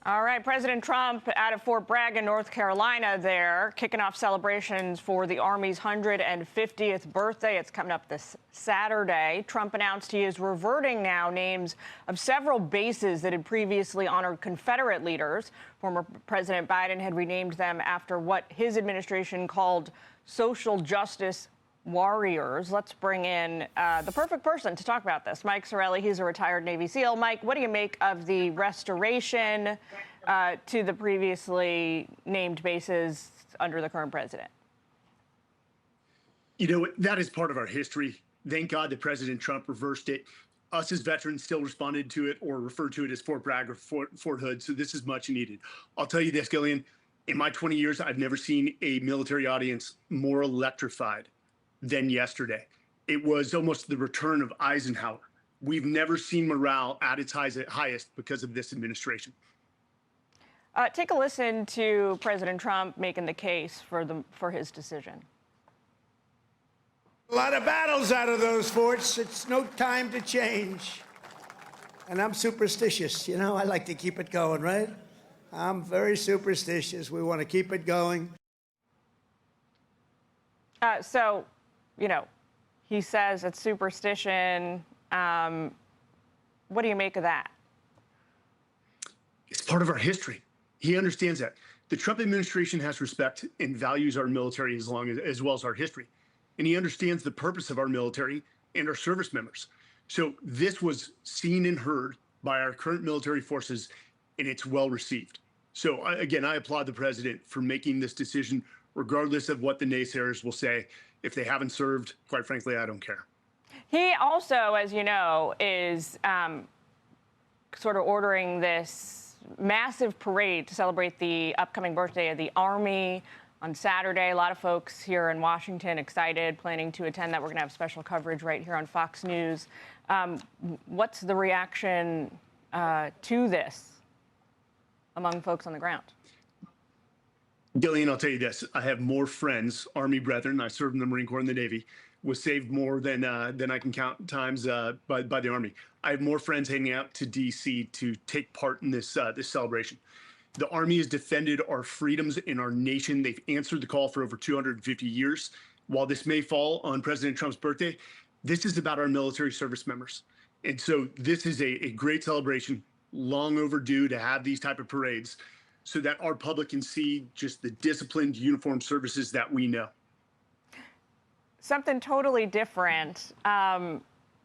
All right, President Trump out of Fort Bragg in North Carolina there, kicking off celebrations for the Army's 150th birthday. It's coming up this Saturday. Trump announced he is reverting now names of several bases that had previously honored Confederate leaders. Former President Biden had renamed them after what his administration called social justice warriors. Let's bring in the perfect person to talk about this. Mike Sarraille, he's a retired Navy SEAL. Mike, what do you make of the restoration to the previously named bases under the current president? You know, that is part of our history. Thank God that President Trump reversed it. Us as veterans still responded to it or referred to it as Fort Bragg or Fort Hood. So this is much needed. I'll tell you this, Gillian, in my 20 years, I've never seen a military audience more electrified than yesterday. It was almost the return of Eisenhower. We've never seen morale at its highest because of this administration. Take a listen to President Trump making the case for his decision. A lot of battles out of those forts. It's no time to change. And I'm superstitious. You know, I like to keep it going, right? I'm very superstitious. We want to keep it going. So, you know, he says it's superstition. What do you make of that? It's part of our history. He understands that. The Trump administration has respect and values our military as well as our history. And he understands the purpose of our military and our service members. So this was seen and heard by our current military forces, and it's well received. So again, I applaud the president for making this decision, regardless of what the naysayers will say. If they haven't served, quite frankly, I don't care. He also, as you know, is sort of ordering this massive parade to celebrate the upcoming birthday of the Army on Saturday. A lot of folks here in Washington excited, planning to attend that. We're going to have special coverage right here on Fox News. What's the reaction to this among folks on the ground? Gillian, I'll tell you this. I have more friends, Army brethren. I served in the Marine Corps and the Navy, was saved more than I can count times by the Army. I have more friends hanging out to D.C. to take part in this celebration. The Army has defended our freedoms in our nation. They've answered the call for over 250 years. While this may fall on President Trump's birthday, this is about our military service members. And so this is a great celebration, long overdue to have these type of parades, so that our public can see just the disciplined uniformed services that we know. Something totally different.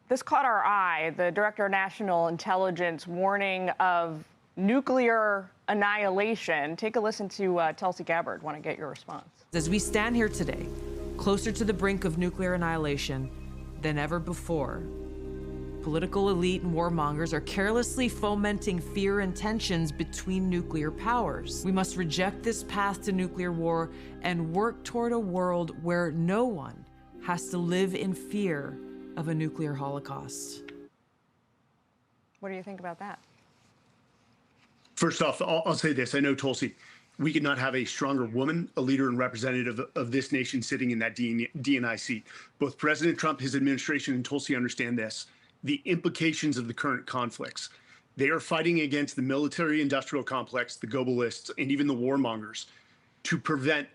This caught our eye. The Director of National Intelligence warning of nuclear annihilation. Take a listen to Tulsi Gabbard. Want to get your response. As we stand here today, closer to the brink of nuclear annihilation than ever before, political elite and warmongers are carelessly fomenting fear and tensions between nuclear powers. We must reject this path to nuclear war and work toward a world where no one has to live in fear of a nuclear holocaust. What do you think about that? First off, I'll say this. I know, Tulsi, we could not have a stronger woman, a leader and representative of this nation sitting in that D&I seat. Both President Trump, his administration, and Tulsi understand this. The implications of the current conflicts. They are fighting against the military-industrial complex, the globalists, and even the warmongers to prevent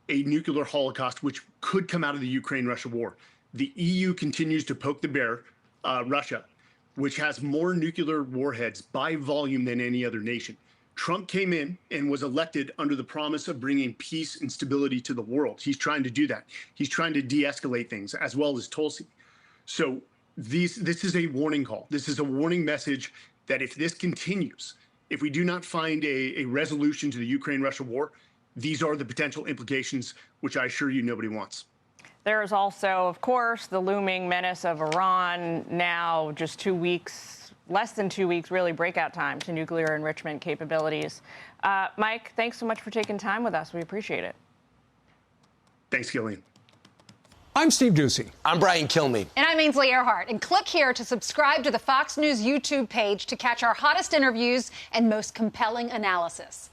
a nuclear holocaust, which could come out of the Ukraine-Russia war. The EU continues to poke the bear, Russia, which has more nuclear warheads by volume than any other nation. Trump came in and was elected under the promise of bringing peace and stability to the world. He's trying to do that. He's trying to de-escalate things, as well as Tulsi. So this is a warning call. This is a warning message that if this continues, if we do not find a resolution to the Ukraine-Russia war, these are the potential implications, which I assure you nobody wants. There is also, of course, the looming menace of Iran. Now just 2 weeks, less than 2 weeks, really breakout time to nuclear enrichment capabilities. Mike, thanks so much for taking time with us. We appreciate it. Thanks, Gillian. I'm Steve Ducey. I'm Brian Kilmeade. And I'm Ainsley Earhart. And click here to subscribe to the Fox News YouTube page to catch our hottest interviews and most compelling analysis.